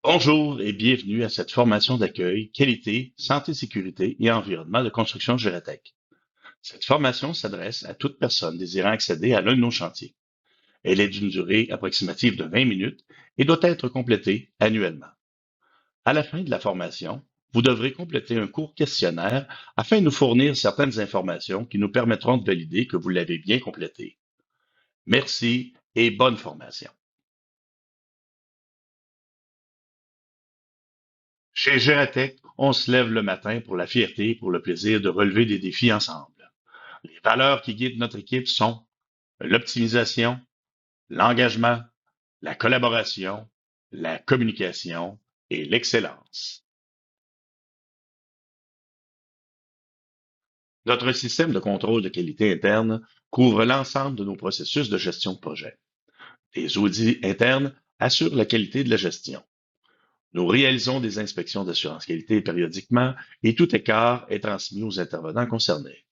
Bonjour et bienvenue à cette formation d'accueil qualité, santé, sécurité et environnement de construction Gératec. Cette formation s'adresse à toute personne désirant accéder à l'un de nos chantiers. Elle est d'une durée approximative de 20 minutes et doit être complétée annuellement. À la fin de la formation, vous devrez compléter un court questionnaire afin de nous fournir certaines informations qui nous permettront de valider que vous l'avez bien complété. Merci et bonne formation. Chez Gératec, on se lève le matin pour la fierté et pour le plaisir de relever des défis ensemble. Les valeurs qui guident notre équipe sont l'optimisation, l'engagement, la collaboration, la communication et l'excellence. Notre système de contrôle de qualité interne couvre l'ensemble de nos processus de gestion de projet. Les audits internes assurent la qualité de la gestion. Nous réalisons des inspections d'assurance qualité périodiquement et tout écart est transmis aux intervenants concernés.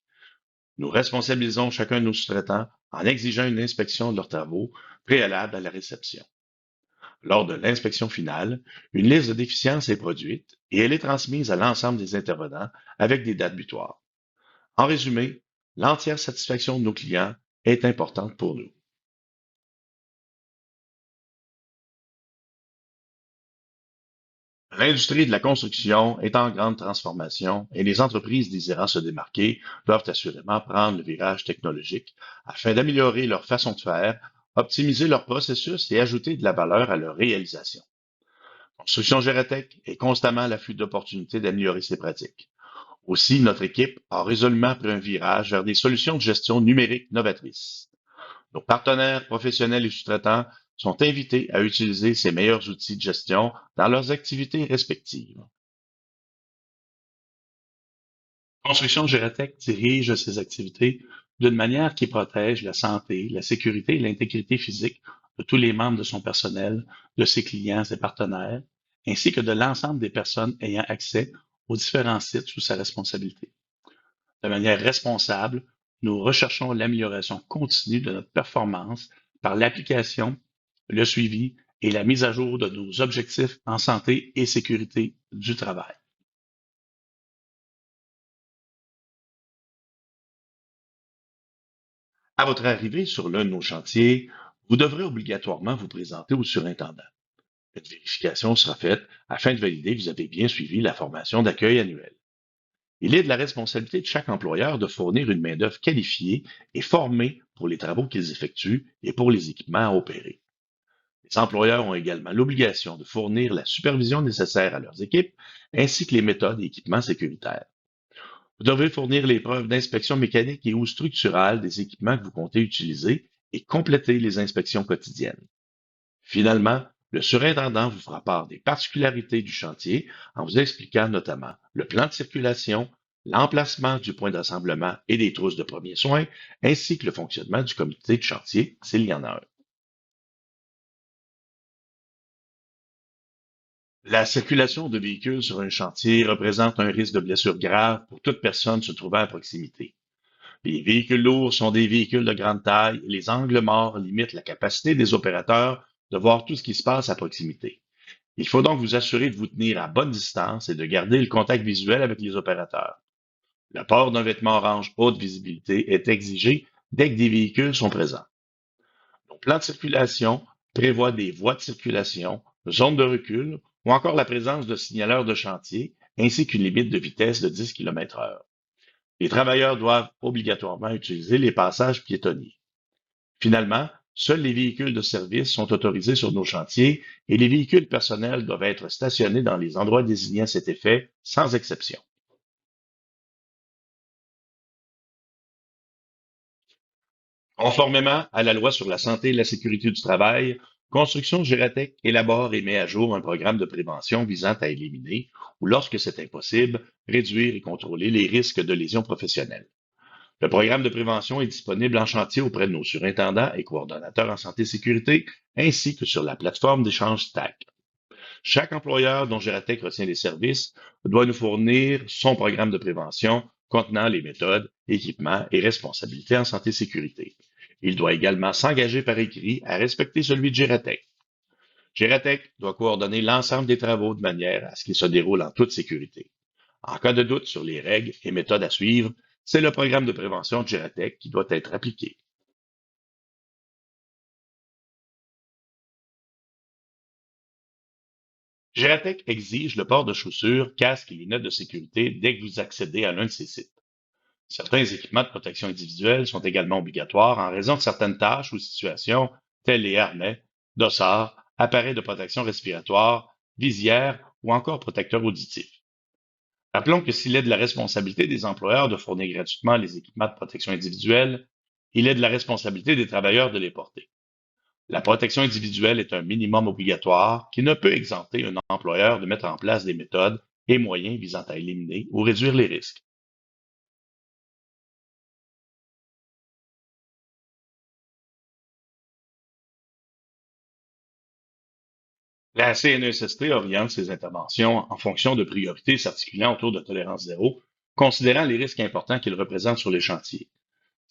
Nous responsabilisons chacun de nos sous-traitants en exigeant une inspection de leurs travaux préalable à la réception. Lors de l'inspection finale, une liste de déficiences est produite et elle est transmise à l'ensemble des intervenants avec des dates butoirs. En résumé, l'entière satisfaction de nos clients est importante pour nous. L'industrie de la construction est en grande transformation et les entreprises désirant se démarquer doivent assurément prendre le virage technologique afin d'améliorer leur façon de faire, optimiser leurs processus et ajouter de la valeur à leur réalisation. Construction Gératec est constamment à l'affût d'opportunités d'améliorer ses pratiques. Aussi, notre équipe a résolument pris un virage vers des solutions de gestion numérique novatrices. Nos partenaires professionnels et sous-traitants sont invités à utiliser ces meilleurs outils de gestion dans leurs activités respectives. Construction Gératec dirige ses activités d'une manière qui protège la santé, la sécurité et l'intégrité physique de tous les membres de son personnel, de ses clients et partenaires, ainsi que de l'ensemble des personnes ayant accès aux différents sites sous sa responsabilité. De manière responsable, nous recherchons l'amélioration continue de notre performance par l'application, le suivi et la mise à jour de nos objectifs en santé et sécurité du travail. À votre arrivée sur l'un de nos chantiers, vous devrez obligatoirement vous présenter au surintendant. Une vérification sera faite afin de valider que vous avez bien suivi la formation d'accueil annuelle. Il est de la responsabilité de chaque employeur de fournir une main-d'œuvre qualifiée et formée pour les travaux qu'ils effectuent et pour les équipements à opérer. Les employeurs ont également l'obligation de fournir la supervision nécessaire à leurs équipes ainsi que les méthodes et équipements sécuritaires. Vous devez fournir les preuves d'inspection mécanique et ou structurale des équipements que vous comptez utiliser et compléter les inspections quotidiennes. Finalement, le surintendant vous fera part des particularités du chantier en vous expliquant notamment le plan de circulation, l'emplacement du point d'assemblement et des trousses de premiers soins, ainsi que le fonctionnement du comité de chantier s'il y en a un. La circulation de véhicules sur un chantier représente un risque de blessure grave pour toute personne se trouvant à proximité. Les véhicules lourds sont des véhicules de grande taille et les angles morts limitent la capacité des opérateurs de voir tout ce qui se passe à proximité. Il faut donc vous assurer de vous tenir à bonne distance et de garder le contact visuel avec les opérateurs. Le port d'un vêtement orange haute visibilité est exigé dès que des véhicules sont présents. Nos plans de circulation prévoient des voies de circulation, zones de recul ou encore la présence de signaleurs de chantier ainsi qu'une limite de vitesse de 10 km/h. Les travailleurs doivent obligatoirement utiliser les passages piétonniers. Finalement, seuls les véhicules de service sont autorisés sur nos chantiers et les véhicules personnels doivent être stationnés dans les endroits désignés à cet effet, sans exception. Conformément à la loi sur la santé et la sécurité du travail, Construction Gératec élabore et met à jour un programme de prévention visant à éliminer, ou lorsque c'est impossible, réduire et contrôler les risques de lésions professionnelles. Le programme de prévention est disponible en chantier auprès de nos surintendants et coordonnateurs en santé et sécurité, ainsi que sur la plateforme d'échange STAC. Chaque employeur dont Gératec retient les services doit nous fournir son programme de prévention contenant les méthodes, équipements et responsabilités en santé et sécurité. Il doit également s'engager par écrit à respecter celui de Gératec. Gératec doit coordonner l'ensemble des travaux de manière à ce qu'ils se déroulent en toute sécurité. En cas de doute sur les règles et méthodes à suivre, c'est le programme de prévention de Gératec qui doit être appliqué. Gératec exige le port de chaussures, casques et lunettes de sécurité dès que vous accédez à l'un de ces sites. Certains équipements de protection individuelle sont également obligatoires en raison de certaines tâches ou situations, telles les harnais, dossards, appareils de protection respiratoire, visières ou encore protecteurs auditifs. Rappelons que s'il est de la responsabilité des employeurs de fournir gratuitement les équipements de protection individuelle, il est de la responsabilité des travailleurs de les porter. La protection individuelle est un minimum obligatoire qui ne peut exempter un employeur de mettre en place des méthodes et moyens visant à éliminer ou réduire les risques. La CNESST oriente ses interventions en fonction de priorités s'articulant autour de tolérance zéro, considérant les risques importants qu'ils représentent sur les chantiers.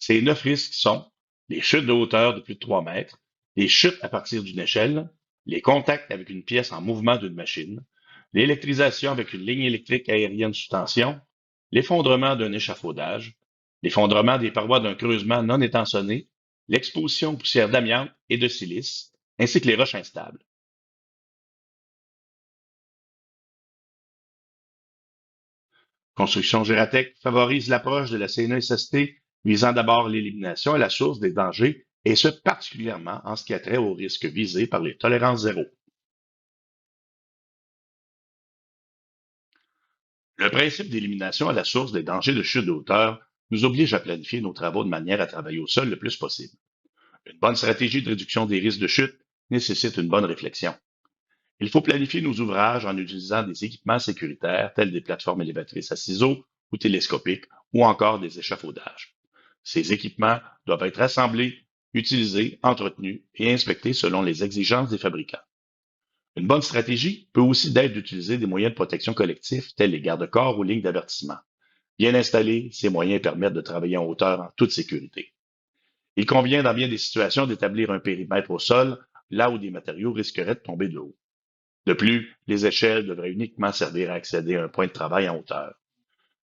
Ces 9 risques sont les chutes de hauteur de plus de 3 mètres, les chutes à partir d'une échelle, les contacts avec une pièce en mouvement d'une machine, l'électrisation avec une ligne électrique aérienne sous tension, l'effondrement d'un échafaudage, l'effondrement des parois d'un creusement non étançonné, l'exposition aux poussières d'amiante et de silice, ainsi que les roches instables. Construction Gératec favorise l'approche de la CNESST visant d'abord l'élimination à la source des dangers, et ce particulièrement en ce qui a trait aux risques visés par les tolérances zéro. Le principe d'élimination à la source des dangers de chute de hauteur nous oblige à planifier nos travaux de manière à travailler au sol le plus possible. Une bonne stratégie de réduction des risques de chute nécessite une bonne réflexion. Il faut planifier nos ouvrages en utilisant des équipements sécuritaires tels des plateformes élévatrices à ciseaux ou télescopiques ou encore des échafaudages. Ces équipements doivent être assemblés, utilisés, entretenus et inspectés selon les exigences des fabricants. Une bonne stratégie peut aussi être d'utiliser des moyens de protection collectifs tels les garde-corps ou lignes d'avertissement. Bien installés, ces moyens permettent de travailler en hauteur en toute sécurité. Il convient dans bien des situations d'établir un périmètre au sol là où des matériaux risqueraient de tomber de haut. De plus, les échelles devraient uniquement servir à accéder à un point de travail en hauteur.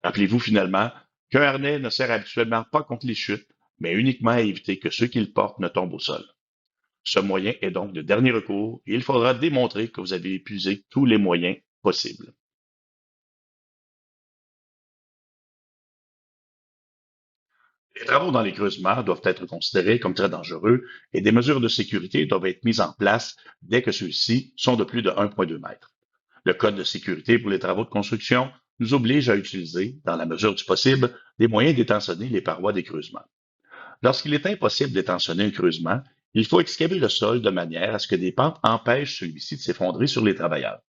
Rappelez-vous finalement qu'un harnais ne sert habituellement pas contre les chutes, mais uniquement à éviter que ceux qui le portent ne tombent au sol. Ce moyen est donc de dernier recours et il faudra démontrer que vous avez épuisé tous les moyens possibles. Les travaux dans les creusements doivent être considérés comme très dangereux et des mesures de sécurité doivent être mises en place dès que ceux-ci sont de plus de 1,2 mètres. Le Code de sécurité pour les travaux de construction nous oblige à utiliser, dans la mesure du possible, des moyens d'étançonner les parois des creusements. Lorsqu'il est impossible d'étançonner un creusement, il faut excaver le sol de manière à ce que des pentes empêchent celui-ci de s'effondrer sur les travailleurs.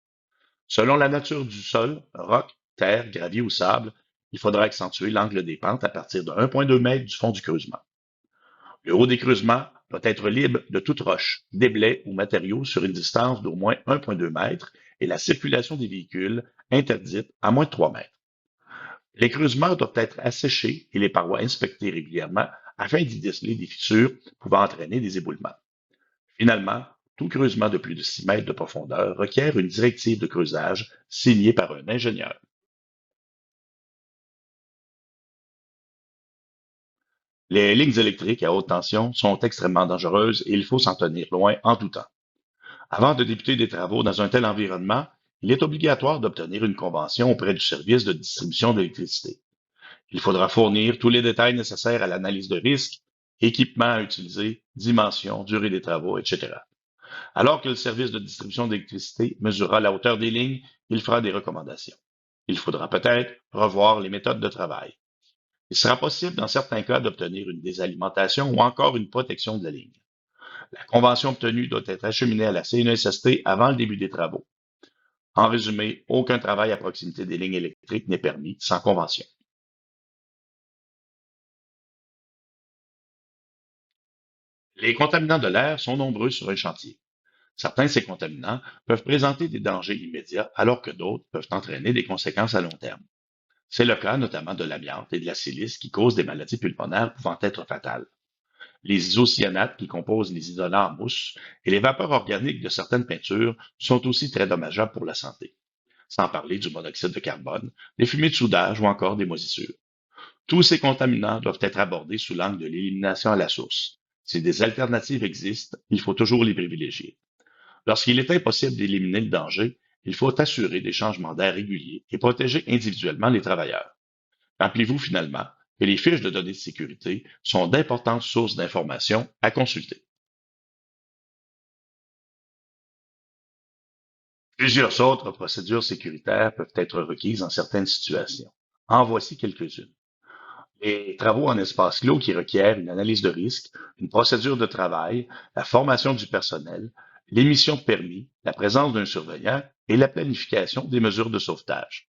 Selon la nature du sol, roc, terre, gravier ou sable, il faudra accentuer l'angle des pentes à partir de 1,2 mètres du fond du creusement. Le haut des creusements doit être libre de toute roche, déblai ou matériaux sur une distance d'au moins 1,2 mètres et la circulation des véhicules interdite à moins de 3 mètres. Les creusements doivent être asséchés et les parois inspectées régulièrement afin d'y déceler des fissures pouvant entraîner des éboulements. Finalement, tout creusement de plus de 6 mètres de profondeur requiert une directive de creusage signée par un ingénieur. Les lignes électriques à haute tension sont extrêmement dangereuses et il faut s'en tenir loin en tout temps. Avant de débuter des travaux dans un tel environnement, il est obligatoire d'obtenir une convention auprès du service de distribution d'électricité. Il faudra fournir tous les détails nécessaires à l'analyse de risque, équipements à utiliser, dimensions, durée des travaux, etc. Alors que le service de distribution d'électricité mesurera la hauteur des lignes, il fera des recommandations. Il faudra peut-être revoir les méthodes de travail. Il sera possible dans certains cas d'obtenir une désalimentation ou encore une protection de la ligne. La convention obtenue doit être acheminée à la CNESST avant le début des travaux. En résumé, aucun travail à proximité des lignes électriques n'est permis sans convention. Les contaminants de l'air sont nombreux sur un chantier. Certains de ces contaminants peuvent présenter des dangers immédiats alors que d'autres peuvent entraîner des conséquences à long terme. C'est le cas notamment de l'amiante et de la silice qui causent des maladies pulmonaires pouvant être fatales. Les isocyanates qui composent les isolants en mousse et les vapeurs organiques de certaines peintures sont aussi très dommageables pour la santé, sans parler du monoxyde de carbone, des fumées de soudage ou encore des moisissures. Tous ces contaminants doivent être abordés sous l'angle de l'élimination à la source. Si des alternatives existent, il faut toujours les privilégier. Lorsqu'il est impossible d'éliminer le danger, il faut assurer des changements d'air réguliers et protéger individuellement les travailleurs. Rappelez-vous finalement que les fiches de données de sécurité sont d'importantes sources d'informations à consulter. Plusieurs autres procédures sécuritaires peuvent être requises en certaines situations. En voici quelques-unes. Les travaux en espace clos qui requièrent une analyse de risque, une procédure de travail, la formation du personnel, l'émission de permis, la présence d'un surveillant et la planification des mesures de sauvetage.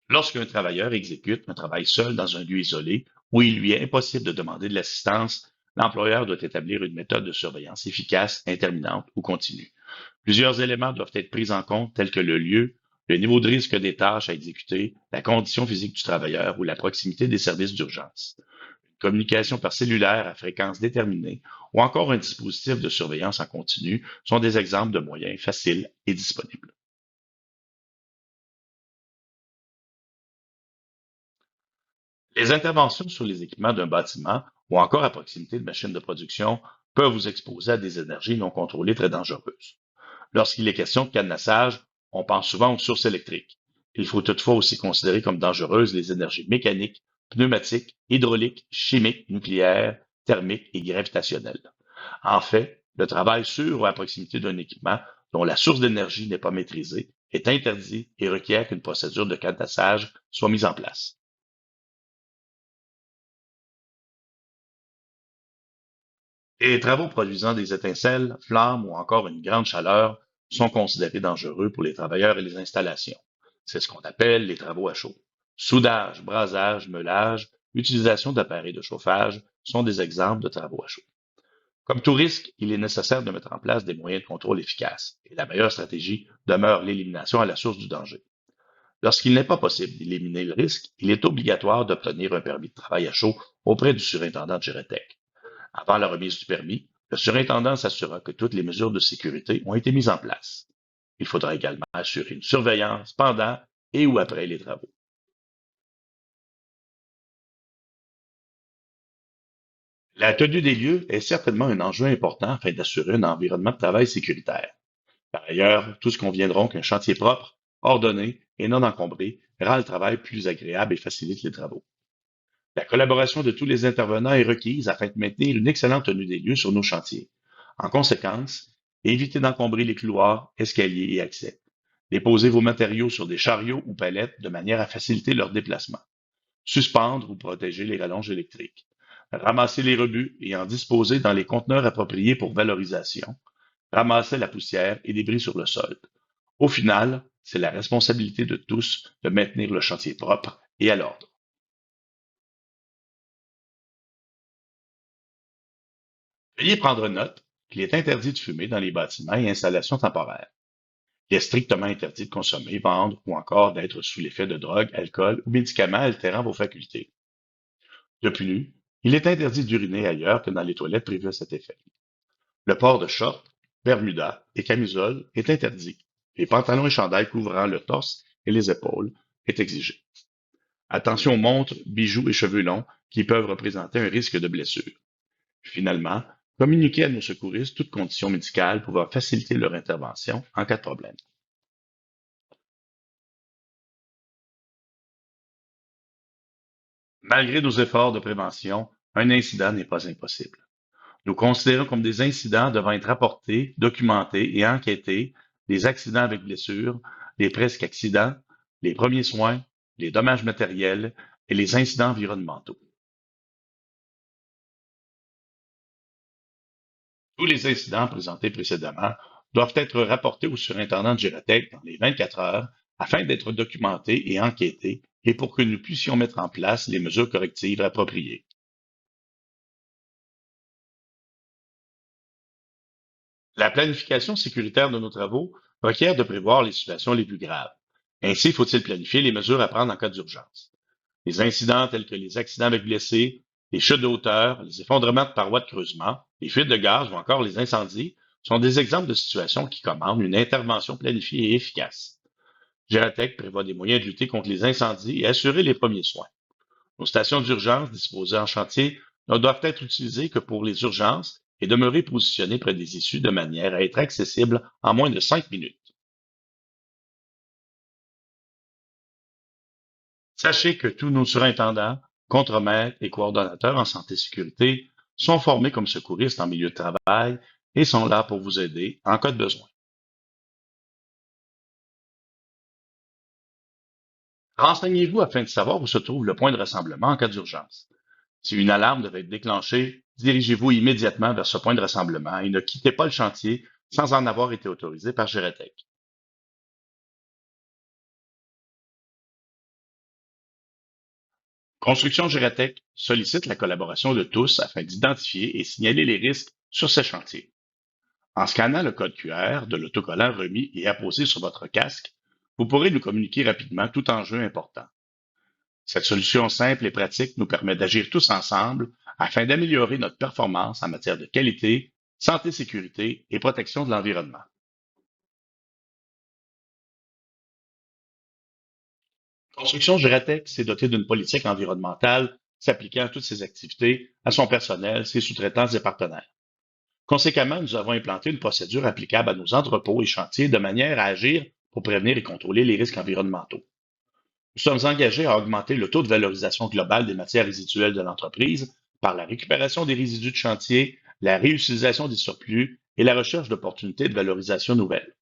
Lorsqu'un travailleur exécute un travail seul dans un lieu isolé où il lui est impossible de demander de l'assistance, l'employeur doit établir une méthode de surveillance efficace, interminante ou continue. Plusieurs éléments doivent être pris en compte tels que le lieu, le niveau de risque des tâches à exécuter, la condition physique du travailleur ou la proximité des services d'urgence. Une communication par cellulaire à fréquence déterminée ou encore un dispositif de surveillance en continu sont des exemples de moyens faciles et disponibles. Les interventions sur les équipements d'un bâtiment ou encore à proximité de machines de production peuvent vous exposer à des énergies non contrôlées très dangereuses. Lorsqu'il est question de cadenassage, on pense souvent aux sources électriques. Il faut toutefois aussi considérer comme dangereuses les énergies mécaniques, pneumatiques, hydrauliques, chimiques, nucléaires, thermiques et gravitationnelles. En fait, le travail sur ou à proximité d'un équipement dont la source d'énergie n'est pas maîtrisée est interdit et requiert qu'une procédure de cadenassage soit mise en place. Les travaux produisant des étincelles, flammes ou encore une grande chaleur sont considérés dangereux pour les travailleurs et les installations. C'est ce qu'on appelle les travaux à chaud. Soudage, brasage, meulage, utilisation d'appareils de chauffage sont des exemples de travaux à chaud. Comme tout risque, il est nécessaire de mettre en place des moyens de contrôle efficaces, et la meilleure stratégie demeure l'élimination à la source du danger. Lorsqu'il n'est pas possible d'éliminer le risque, il est obligatoire d'obtenir un permis de travail à chaud auprès du surintendant de Géretec. Avant la remise du permis, le surintendant s'assurera que toutes les mesures de sécurité ont été mises en place. Il faudra également assurer une surveillance pendant et ou après les travaux. La tenue des lieux est certainement un enjeu important afin d'assurer un environnement de travail sécuritaire. Par ailleurs, tous conviendront qu'un chantier propre, ordonné et non encombré rend le travail plus agréable et facilite les travaux. La collaboration de tous les intervenants est requise afin de maintenir une excellente tenue des lieux sur nos chantiers. En conséquence, évitez d'encombrer les couloirs, escaliers et accès. Déposez vos matériaux sur des chariots ou palettes de manière à faciliter leur déplacement. Suspendre ou protéger les rallonges électriques. Ramasser les rebuts et en disposer dans les conteneurs appropriés pour valorisation. Ramasser la poussière et débris sur le sol. Au final, c'est la responsabilité de tous de maintenir le chantier propre et à l'ordre. Veuillez prendre note qu'il est interdit de fumer dans les bâtiments et installations temporaires. Il est strictement interdit de consommer, vendre ou encore d'être sous l'effet de drogue, alcool ou médicaments altérant vos facultés. De plus, il est interdit d'uriner ailleurs que dans les toilettes prévues à cet effet. Le port de shorts, bermudas et camisoles est interdit. Les pantalons et chandails couvrant le torse et les épaules est exigé. Attention aux montres, bijoux et cheveux longs qui peuvent représenter un risque de blessure. Finalement, communiquer à nos secouristes toute condition médicale pouvant faciliter leur intervention en cas de problème. Malgré nos efforts de prévention, un incident n'est pas impossible. Nous considérons comme des incidents devant être rapportés, documentés et enquêtés les accidents avec blessures, les presque accidents, les premiers soins, les dommages matériels et les incidents environnementaux. Tous les incidents présentés précédemment doivent être rapportés au surintendant de Gératec dans les 24 heures afin d'être documentés et enquêtés et pour que nous puissions mettre en place les mesures correctives appropriées. La planification sécuritaire de nos travaux requiert de prévoir les situations les plus graves. Ainsi, faut-il planifier les mesures à prendre en cas d'urgence. Les incidents tels que les accidents avec blessés, les chutes de hauteur, les effondrements de parois de creusement, les fuites de gaz ou encore les incendies sont des exemples de situations qui commandent une intervention planifiée et efficace. Gératec prévoit des moyens de lutter contre les incendies et assurer les premiers soins. Nos stations d'urgence disposées en chantier ne doivent être utilisées que pour les urgences et demeurer positionnées près des issues de manière à être accessibles en moins de 5 minutes. Sachez que tous nos surintendants, contremaîtres et coordonnateurs en santé et sécurité sont formés comme secouristes en milieu de travail et sont là pour vous aider en cas de besoin. Renseignez-vous afin de savoir où se trouve le point de rassemblement en cas d'urgence. Si une alarme devait être déclenchée, dirigez-vous immédiatement vers ce point de rassemblement et ne quittez pas le chantier sans en avoir été autorisé par Gératec. Construction Gératec sollicite la collaboration de tous afin d'identifier et signaler les risques sur ces chantiers. En scannant le code QR de l'autocollant remis et apposé sur votre casque, vous pourrez nous communiquer rapidement tout enjeu important. Cette solution simple et pratique nous permet d'agir tous ensemble afin d'améliorer notre performance en matière de qualité, santé, sécurité et protection de l'environnement. Construction Gératec s'est dotée d'une politique environnementale s'appliquant à toutes ses activités, à son personnel, ses sous-traitants et partenaires. Conséquemment, nous avons implanté une procédure applicable à nos entrepôts et chantiers de manière à agir pour prévenir et contrôler les risques environnementaux. Nous sommes engagés à augmenter le taux de valorisation globale des matières résiduelles de l'entreprise par la récupération des résidus de chantier, la réutilisation des surplus et la recherche d'opportunités de valorisation nouvelles.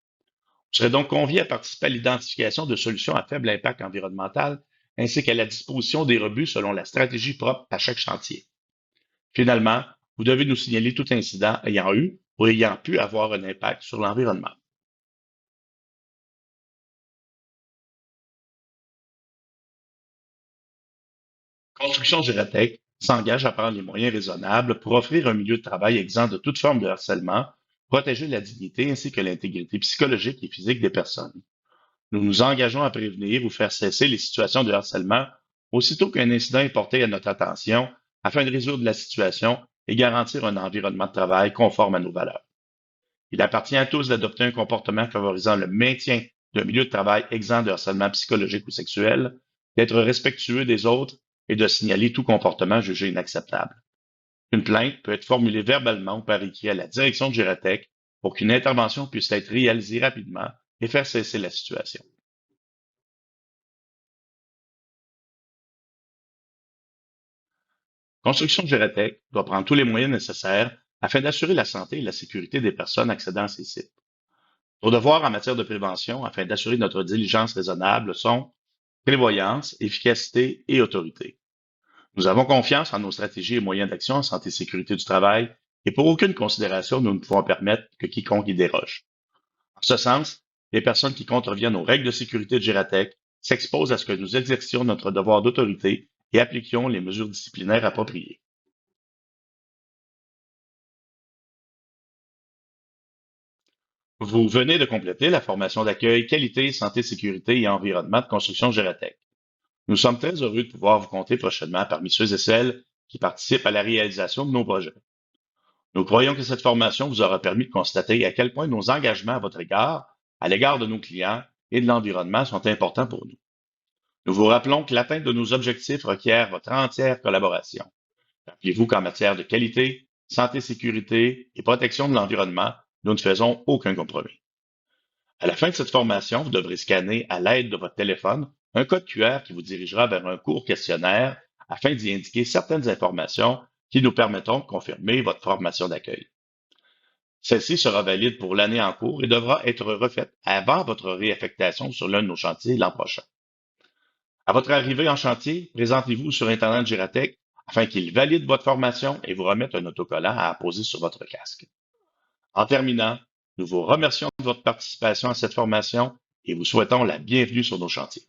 Vous serez donc convié à participer à l'identification de solutions à faible impact environnemental ainsi qu'à la disposition des rebuts selon la stratégie propre à chaque chantier. Finalement, vous devez nous signaler tout incident ayant eu ou ayant pu avoir un impact sur l'environnement. Construction Gératec s'engage à prendre les moyens raisonnables pour offrir un milieu de travail exempt de toute forme de harcèlement, protéger la dignité ainsi que l'intégrité psychologique et physique des personnes. Nous nous engageons à prévenir ou faire cesser les situations de harcèlement aussitôt qu'un incident est porté à notre attention afin de résoudre la situation et garantir un environnement de travail conforme à nos valeurs. Il appartient à tous d'adopter un comportement favorisant le maintien d'un milieu de travail exempt de harcèlement psychologique ou sexuel, d'être respectueux des autres et de signaler tout comportement jugé inacceptable. Une plainte peut être formulée verbalement ou par écrit à la direction de Gératec pour qu'une intervention puisse être réalisée rapidement et faire cesser la situation. Construction Gératec doit prendre tous les moyens nécessaires afin d'assurer la santé et la sécurité des personnes accédant à ces sites. Nos devoirs en matière de prévention afin d'assurer notre diligence raisonnable sont prévoyance, efficacité et autorité. Nous avons confiance en nos stratégies et moyens d'action en santé et sécurité du travail et pour aucune considération nous ne pouvons permettre que quiconque y déroge. En ce sens, les personnes qui contreviennent aux règles de sécurité de Gératec s'exposent à ce que nous exercions notre devoir d'autorité et appliquions les mesures disciplinaires appropriées. Vous venez de compléter la formation d'accueil qualité, santé, sécurité et environnement de construction Gératec. Nous sommes très heureux de pouvoir vous compter prochainement parmi ceux et celles qui participent à la réalisation de nos projets. Nous croyons que cette formation vous aura permis de constater à quel point nos engagements à votre égard, à l'égard de nos clients et de l'environnement sont importants pour nous. Nous vous rappelons que l'atteinte de nos objectifs requiert votre entière collaboration. Rappelez-vous qu'en matière de qualité, santé, sécurité et protection de l'environnement, nous ne faisons aucun compromis. À la fin de cette formation, vous devrez scanner à l'aide de votre téléphone un code QR qui vous dirigera vers un court questionnaire afin d'y indiquer certaines informations qui nous permettront de confirmer votre formation d'accueil. Celle-ci sera valide pour l'année en cours et devra être refaite avant votre réaffectation sur l'un de nos chantiers l'an prochain. À votre arrivée en chantier, présentez-vous au surintendant de Gératec afin qu'il valide votre formation et vous remette un autocollant à apposer sur votre casque. En terminant, nous vous remercions de votre participation à cette formation et vous souhaitons la bienvenue sur nos chantiers.